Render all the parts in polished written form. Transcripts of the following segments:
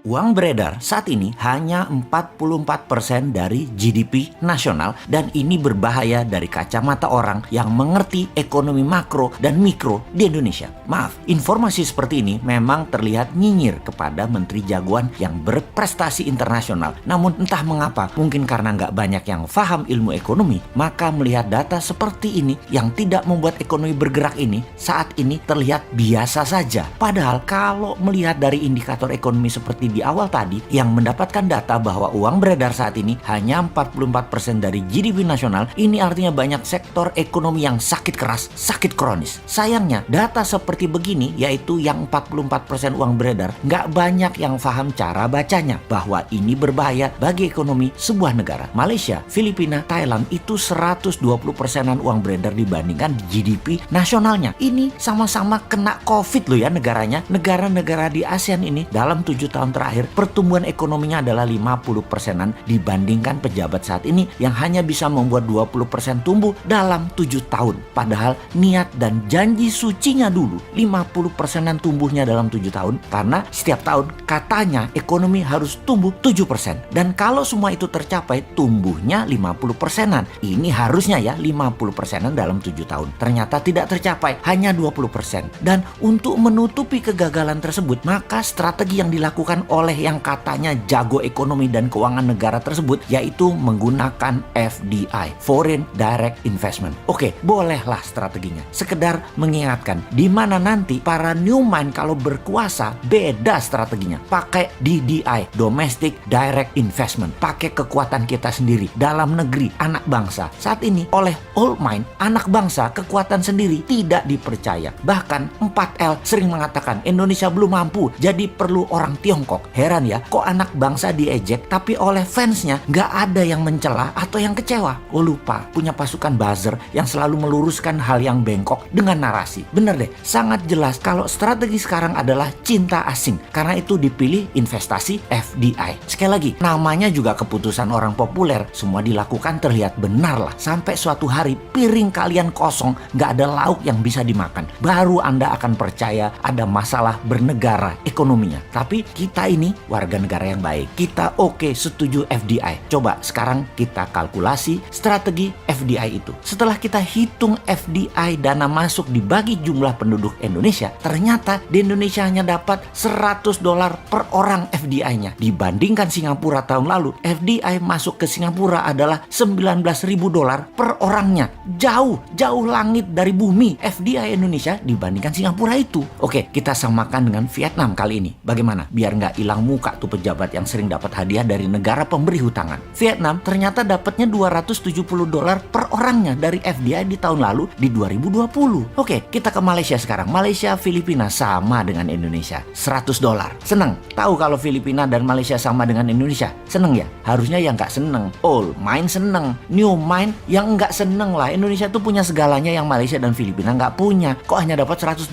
Uang beredar saat ini hanya 44% dari GDP nasional dan ini berbahaya dari kacamata orang yang mengerti ekonomi makro dan mikro di Indonesia. Maaf, informasi seperti ini memang terlihat nyinyir kepada menteri jagoan yang berprestasi internasional. Namun entah mengapa, mungkin karena nggak banyak yang paham ilmu ekonomi, maka melihat data seperti ini yang tidak membuat ekonomi bergerak ini saat ini terlihat biasa saja. Padahal kalau melihat dari indikator ekonomi seperti di awal tadi yang mendapatkan data bahwa uang beredar saat ini hanya 44% dari GDP nasional, ini artinya banyak sektor ekonomi yang sakit keras, sakit kronis. Sayangnya data seperti begini, yaitu yang 44% uang beredar, nggak banyak yang paham cara bacanya bahwa ini berbahaya bagi ekonomi sebuah negara. Malaysia, Filipina, Thailand itu 120%-an uang beredar dibandingkan GDP nasionalnya. Ini sama-sama kena COVID loh ya negaranya. Negara-negara di ASEAN ini dalam 7 tahun terakhir pertumbuhan ekonominya adalah 50%-an dibandingkan pejabat saat ini yang hanya bisa membuat 20% tumbuh dalam 7 tahun. Padahal niat dan janji sucinya dulu 50%-an tumbuhnya dalam 7 tahun karena setiap tahun katanya ekonomi harus tumbuh 7%. Dan kalau semua itu tercapai tumbuhnya 50%-an. Ini harusnya ya 50%-an dalam 7 tahun. Ternyata tidak tercapai, hanya 20%. Dan untuk menutupi kegagalan tersebut, maka strategi yang dilakukan oleh yang katanya jago ekonomi dan keuangan negara tersebut yaitu menggunakan FDI, Foreign Direct Investment. Oke, bolehlah strateginya. Sekedar mengingatkan di mana nanti para new mind kalau berkuasa beda strateginya. Pakai DDI, Domestic Direct Investment. Pakai kekuatan kita sendiri dalam negeri, anak bangsa. Saat ini oleh old mind, anak bangsa kekuatan sendiri tidak dipercaya. Bahkan 4L sering mengatakan Indonesia belum mampu, jadi perlu orang Tiongkok. Heran ya, kok anak bangsa diejek tapi oleh fansnya nggak ada yang mencela atau yang kecewa. Oh lupa, punya pasukan buzzer yang selalu meluruskan hal yang bengkok dengan narasi. Bener deh, sangat jelas kalau strategi sekarang adalah cinta asing. Karena itu dipilih investasi FDI. Sekali lagi, namanya juga keputusan orang populer. Semua dilakukan terlihat benar lah. Sampai suatu hari piring kalian kosong, nggak ada lauk yang bisa dimakan. Baru Anda akan percaya ada masalah bernegara ekonominya. Tapi kita ini warga negara yang baik. Kita oke, setuju FDI. Coba sekarang kita kalkulasi strategi FDI itu. Setelah kita hitung FDI dana masuk dibagi jumlah penduduk Indonesia, ternyata di Indonesia hanya dapat $100 per orang FDI-nya. Dibandingkan Singapura tahun lalu, FDI masuk ke Singapura adalah $19.000 per orangnya. Jauh langit dari bumi FDI Indonesia dibandingkan Singapura itu. Oke, kita samakan dengan Vietnam kali ini. Bagaimana? Biar nggak hilang muka tuh pejabat yang sering dapat hadiah dari negara pemberi hutangan. Vietnam ternyata dapatnya $270 per orangnya dari FDI di tahun lalu di 2020. Oke, kita ke Malaysia sekarang. Malaysia, Filipina sama dengan Indonesia. $100. Seneng? Tahu kalau Filipina dan Malaysia sama dengan Indonesia? Seneng ya? Harusnya yang nggak seneng. Old mind seneng. New mind yang nggak seneng lah. Indonesia tuh punya segalanya yang Malaysia dan Filipina nggak punya. Kok hanya dapat $100?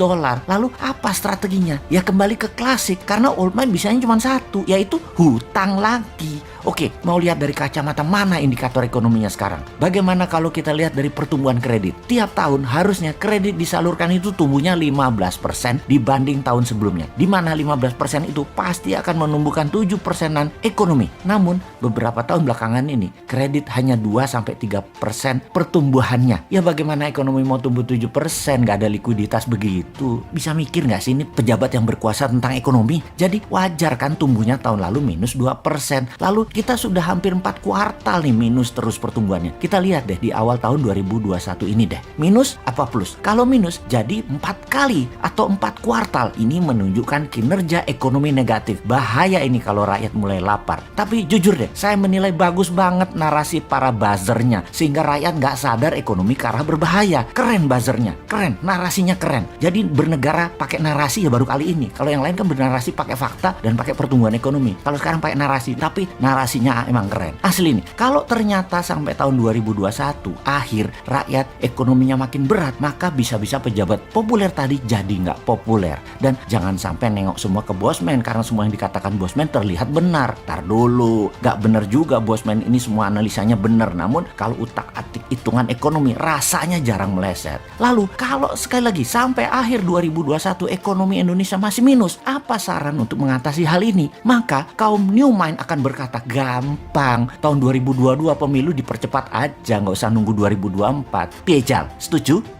Lalu apa strateginya? Ya kembali ke klasik. Karena old mind bisanya cuma satu, yaitu hutang lagi. Oke, mau lihat dari kacamata mana indikator ekonominya sekarang? Bagaimana kalau kita lihat dari pertumbuhan kredit? Tiap tahun harusnya kredit disalurkan itu tumbuhnya 15% dibanding tahun sebelumnya. Di mana 15% itu pasti akan menumbuhkan 7%-an ekonomi. Namun, beberapa tahun belakangan ini, kredit hanya 2-3% pertumbuhannya. Ya bagaimana ekonomi mau tumbuh 7%? Nggak ada likuiditas begitu. Bisa mikir nggak sih ini pejabat yang berkuasa tentang ekonomi? Jadi wajar kan tumbuhnya tahun lalu minus 2%. Lalu kita sudah hampir 4 kuartal nih minus terus pertumbuhannya. Kita lihat deh di awal tahun 2021 ini deh. Minus apa plus? Kalau minus jadi 4 kali atau 4 kuartal. Ini menunjukkan kinerja ekonomi negatif. Bahaya ini kalau rakyat mulai lapar. Tapi jujur deh, saya menilai bagus banget narasi para buzzernya. Sehingga rakyat nggak sadar ekonomi ke arah berbahaya. Keren buzzernya, keren. Narasinya keren. Jadi bernegara pakai narasi ya baru kali ini. Kalau yang lain kan bernarasi pakai fakta dan pakai pertumbuhan ekonomi. Kalau sekarang pakai narasi, tapi narasi narasinya emang keren. Asli nih, kalau ternyata sampai tahun 2021 akhir rakyat ekonominya makin berat, maka bisa-bisa pejabat populer tadi jadi nggak populer. Dan jangan sampai nengok semua ke Bosman karena semua yang dikatakan Bosman terlihat benar. Tar dulu, nggak benar juga Bosman ini semua analisanya benar. Namun kalau utak-atik hitungan ekonomi rasanya jarang meleset. Lalu kalau sekali lagi sampai akhir 2021 ekonomi Indonesia masih minus, apa saran untuk mengatasi hal ini? Maka kaum New Mind akan berkata gampang, tahun 2022 pemilu dipercepat aja, nggak usah nunggu 2024. Piejal, setuju?